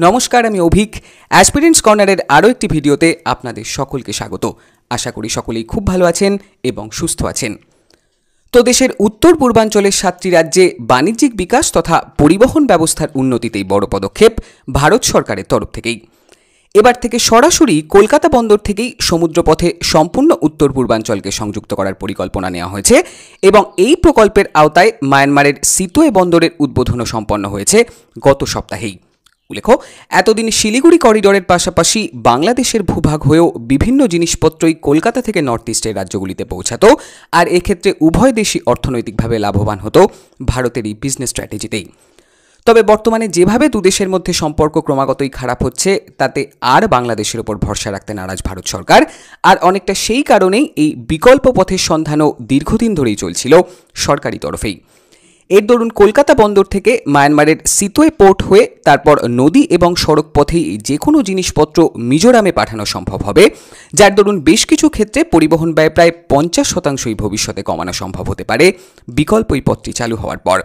নমস্কার, আমি অভিক। অ্যাসপিরেন্টস কর্নারের আরও একটি ভিডিওতে আপনাদের সকলকে স্বাগত। আশা করি সকলেই খুব ভালো আছেন এবং সুস্থ আছেন। তো দেশের উত্তর পূর্বাঞ্চলের 7টি রাজ্যে বাণিজ্যিক বিকাশ তথা পরিবহন ব্যবস্থার উন্নতিতেই বড় পদক্ষেপ ভারত সরকারের তরফ থেকেই। এবার থেকে সরাসরি কলকাতা বন্দর থেকেই সমুদ্রপথে সম্পূর্ণ উত্তর পূর্বাঞ্চলকে সংযুক্ত করার পরিকল্পনা নেওয়া হয়েছে এবং এই প্রকল্পের আওতায় মায়ানমারের সিতোয়ে বন্দরের উদ্বোধনও সম্পন্ন হয়েছে গত সপ্তাহেই। উল্লেখ্য, এতদিন শিলিগুড়ি করিডোরের পাশাপাশি বাংলাদেশের ভূভাগ হয়েও বিভিন্ন জিনিসপত্রই কলকাতা থেকে নর্থ ইস্টের রাজ্যগুলিতে পৌঁছাতো, আর এক্ষেত্রে উভয় দেশই অর্থনৈতিকভাবে লাভবান হতো ভারতের এই বিজনেস স্ট্র্যাটেজিতেই। তবে বর্তমানে যেভাবে দুদেশের মধ্যে সম্পর্ক ক্রমাগতই খারাপ হচ্ছে, তাতে আর বাংলাদেশের ওপর ভরসা রাখতে নারাজ ভারত সরকার। আর অনেকটা সেই কারণেই এই বিকল্প পথের সন্ধানও দীর্ঘদিন ধরেই চলছিল সরকারি তরফেই। এর দরুন কলকাতা বন্দর থেকে মায়ানমারের সিতোয়ে পোর্ট হয়ে তারপর নদী এবং সড়ক পথেই যে কোনো জিনিসপত্র মিজোরামে পাঠানো সম্ভব হবে, যার দরুন বেশ কিছু ক্ষেত্রে পরিবহন ব্যয় প্রায় 50% ভবিষ্যতে কমানো সম্ভব হতে পারে বিকল্প এই পথটি চালু হওয়ার পর।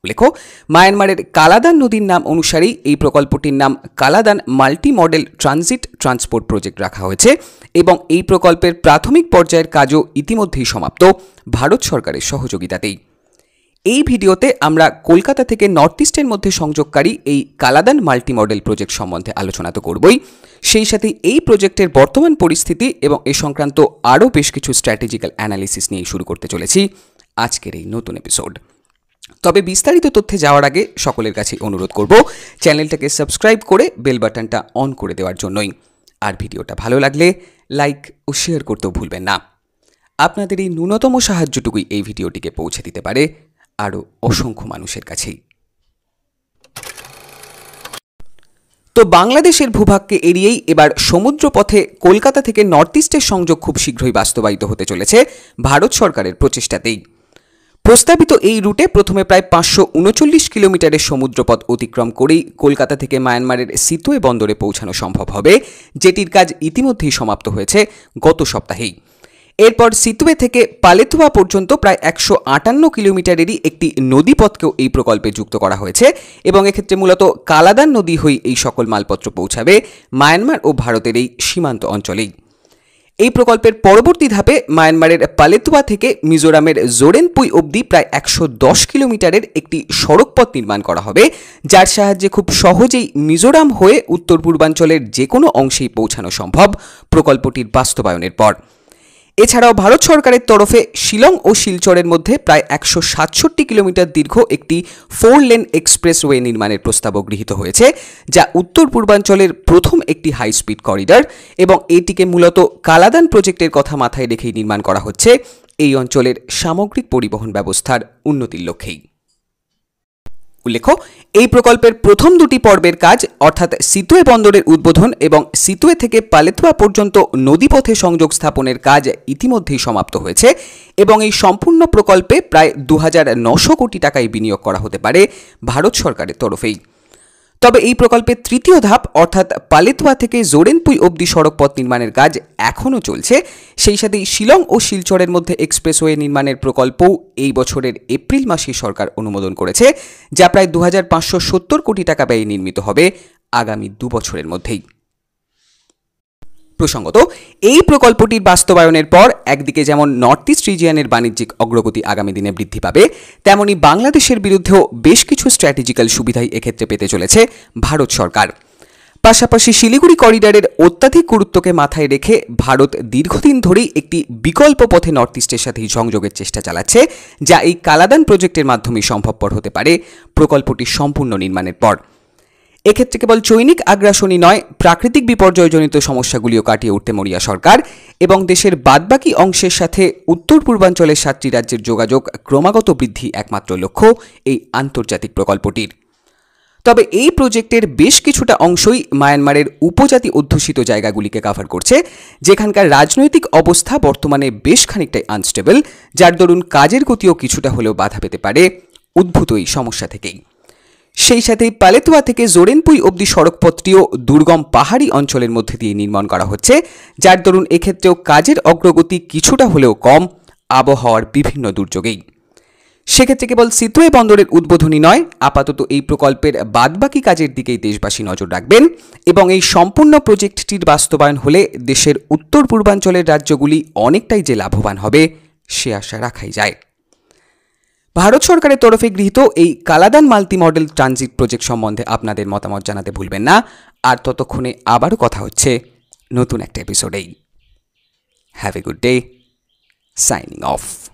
উল্লেখ্য, মায়ানমারের কালাদান নদীর নাম অনুসারেই এই প্রকল্পটির নাম Kaladan multi model transit transport project রাখা হয়েছে এবং এই প্রকল্পের প্রাথমিক পর্যায়ের কাজও ইতিমধ্যেই সমাপ্ত ভারত সরকারের সহযোগিতাতেই। এই ভিডিওতে আমরা কলকাতা থেকে নর্থ ইস্টের মধ্যে সংযোগকারী এই কালাদান মাল্টি মডেল প্রজেক্ট সম্বন্ধে আলোচনা তো করবই, সেই সাথে এই প্রজেক্টের বর্তমান পরিস্থিতি এবং এ সংক্রান্ত আরও বেশ কিছু স্ট্র্যাটেজিক্যাল অ্যানালিসিস নিয়ে শুরু করতে চলেছি আজকের এই নতুন এপিসোড। তবে বিস্তারিত তথ্যে যাওয়ার আগে সকলের কাছে অনুরোধ করব চ্যানেলটাকে সাবস্ক্রাইব করে বেল বাটনটা অন করে দেওয়ার জন্যই। আর ভিডিওটা ভালো লাগলে লাইক ও শেয়ার করতেও ভুলবেন না। আপনাদের এই ন্যূনতম সাহায্যটুকুই এই ভিডিওটিকে পৌঁছে দিতে পারে আরও অসংখ্য মানুষের কাছেই। তো বাংলাদেশের ভূভাগকে এড়িয়েই এবার সমুদ্রপথে কলকাতা থেকে নর্থ ইস্টের সংযোগ খুব শীঘ্রই বাস্তবায়িত হতে চলেছে ভারত সরকারের প্রচেষ্টাতেই। প্রস্তাবিত এই রুটে প্রথমে প্রায় 539 কিলোমিটারের সমুদ্রপথ অতিক্রম করেই কলকাতা থেকে মায়ানমারের সিতোয়ে বন্দরে পৌঁছানো সম্ভব হবে, যেটির কাজ ইতিমধ্যেই সমাপ্ত হয়েছে গত সপ্তাহেই। এরপর সিতোয়ে থেকে পালেতুয়া পর্যন্ত প্রায় 158 কিলোমিটারেরই একটি নদীপথকেও এই প্রকল্পে যুক্ত করা হয়েছে এবং এক্ষেত্রে মূলত কালাদান নদী হয়ে এই সকল মালপত্র পৌঁছাবে মায়ানমার ও ভারতের এই সীমান্ত অঞ্চলেই। এই প্রকল্পের পরবর্তী ধাপে মায়ানমারের পালেতুয়া থেকে মিজোরামের জোরেনপুই অবধি প্রায় 110 কিলোমিটারের একটি সড়কপথ নির্মাণ করা হবে, যার সাহায্যে খুব সহজেই মিজোরাম হয়ে উত্তর পূর্বাঞ্চলের যে কোনো অংশেই পৌঁছানো সম্ভব প্রকল্পটির বাস্তবায়নের পর। এছাড়াও ভারত সরকারের তরফে শিলং ও শিলচরের মধ্যে প্রায় 167 কিলোমিটার দীর্ঘ একটি 4 লেন এক্সপ্রেসওয়ে নির্মাণের প্রস্তাবও গৃহীত হয়েছে, যা উত্তর পূর্বাঞ্চলের প্রথম একটি হাই স্পিড করিডর এবং এটিকে মূলত কালাদান প্রজেক্টের কথা মাথায় রেখেই নির্মাণ করা হচ্ছে এই অঞ্চলের সামগ্রিক পরিবহন ব্যবস্থার উন্নতির লক্ষ্যেই। উল্লেখ্য, এই প্রকল্পের প্রথম দুটি পর্বের কাজ অর্থাৎ সিতোয়ে বন্দরের উদ্বোধন এবং সিতোয়ে থেকে পালেতুয়া পর্যন্ত নদীপথে সংযোগ স্থাপনের কাজ ইতিমধ্যেই সমাপ্ত হয়েছে এবং এই সম্পূর্ণ প্রকল্পে প্রায় 2900 কোটি টাকায় বিনিয়োগ করা হতে পারে ভারত সরকারের তরফেই। তবে এই প্রকল্পের তৃতীয় ধাপ অর্থাৎ পালেতুয়া থেকে জোরেনপুই অবধি সড়কপথ নির্মাণের কাজ এখনও চলছে। সেই সাথেই শিলং ও শিলচরের মধ্যে এক্সপ্রেসওয়ে নির্মাণের প্রকল্পও এই বছরের এপ্রিল মাসে সরকার অনুমোদন করেছে, যা প্রায় 2570 কোটি টাকা ব্যয়ে নির্মিত হবে আগামী 2 বছরের মধ্যেই। প্রসঙ্গত, এই প্রকল্পটির বাস্তবায়নের পর একদিকে যেমন নর্থ ইস্ট রিজিয়নের বাণিজ্যিক অগ্রগতি আগামী দিনে বৃদ্ধি পাবে, তেমনি বাংলাদেশের বিরুদ্ধেও বেশ কিছু স্ট্র্যাটেজিক্যাল সুবিধাই এক্ষেত্রে পেতে চলেছে ভারত সরকার। পাশাপাশি শিলিগুড়ি করিডোরের অত্যাধিক গুরুত্বকে মাথায় রেখে ভারত দীর্ঘদিন ধরেই একটি বিকল্প পথে নর্থ ইস্টের সাথে সংযোগের চেষ্টা চালাচ্ছে, যা এই কালাদান প্রজেক্টের মাধ্যমে সম্ভবপর হতে পারে প্রকল্পটি সম্পূর্ণ নির্মাণের পর। এক্ষেত্রে কেবল চৈনিক আগ্রাসনই নয়, প্রাকৃতিক বিপর্যয়জনিত সমস্যাগুলিও কাটিয়ে উঠতে মরিয়া সরকার এবং দেশের বাদবাকি অংশের সাথে উত্তর পূর্বাঞ্চলের 7টি রাজ্যের যোগাযোগ ক্রমাগত বৃদ্ধি একমাত্র লক্ষ্য এই আন্তর্জাতিক প্রকল্পটির। তবে এই প্রজেক্টের বেশ কিছুটা অংশই মায়ানমারের উপজাতি অধ্যুষিত জায়গাগুলিকে কভার করছে, যেখানকার রাজনৈতিক অবস্থা বর্তমানে বেশ খানিকটাই আনস্টেবল, যার দরুন কাজের গতিও কিছুটা হলেও বাধা পেতে পারে উদ্ভূত এই সমস্যা থেকেই। সেই সাথেই পালেতুয়া থেকে জোরেনপুই অবধি সড়কপথটিও দুর্গম পাহাড়ি অঞ্চলের মধ্যে দিয়ে নির্মাণ করা হচ্ছে, যার দরুন এক্ষেত্রেও কাজের অগ্রগতি কিছুটা হলেও কম আবহাওয়ার বিভিন্ন দুর্যোগেই। সেক্ষেত্রে কেবল সিতুয়ে বন্দরের উদ্বোধনী নয়, আপাতত এই প্রকল্পের বাদবাকি কাজের দিকেই দেশবাসী নজর রাখবেন এবং এই সম্পূর্ণ প্রজেক্টটির বাস্তবায়ন হলে দেশের উত্তর পূর্বাঞ্চলের রাজ্যগুলি অনেকটাই যে লাভবান হবে সে আশা রাখাই যায়। ভারত সরকারের তরফে গৃহীত এই Kaladan multi model transit project সম্বন্ধে আপনাদের মতামত জানাতে ভুলবেন না। আর ততক্ষণে আবারও কথা হচ্ছে নতুন একটা এপিসোডেই। Have a good day, signing of.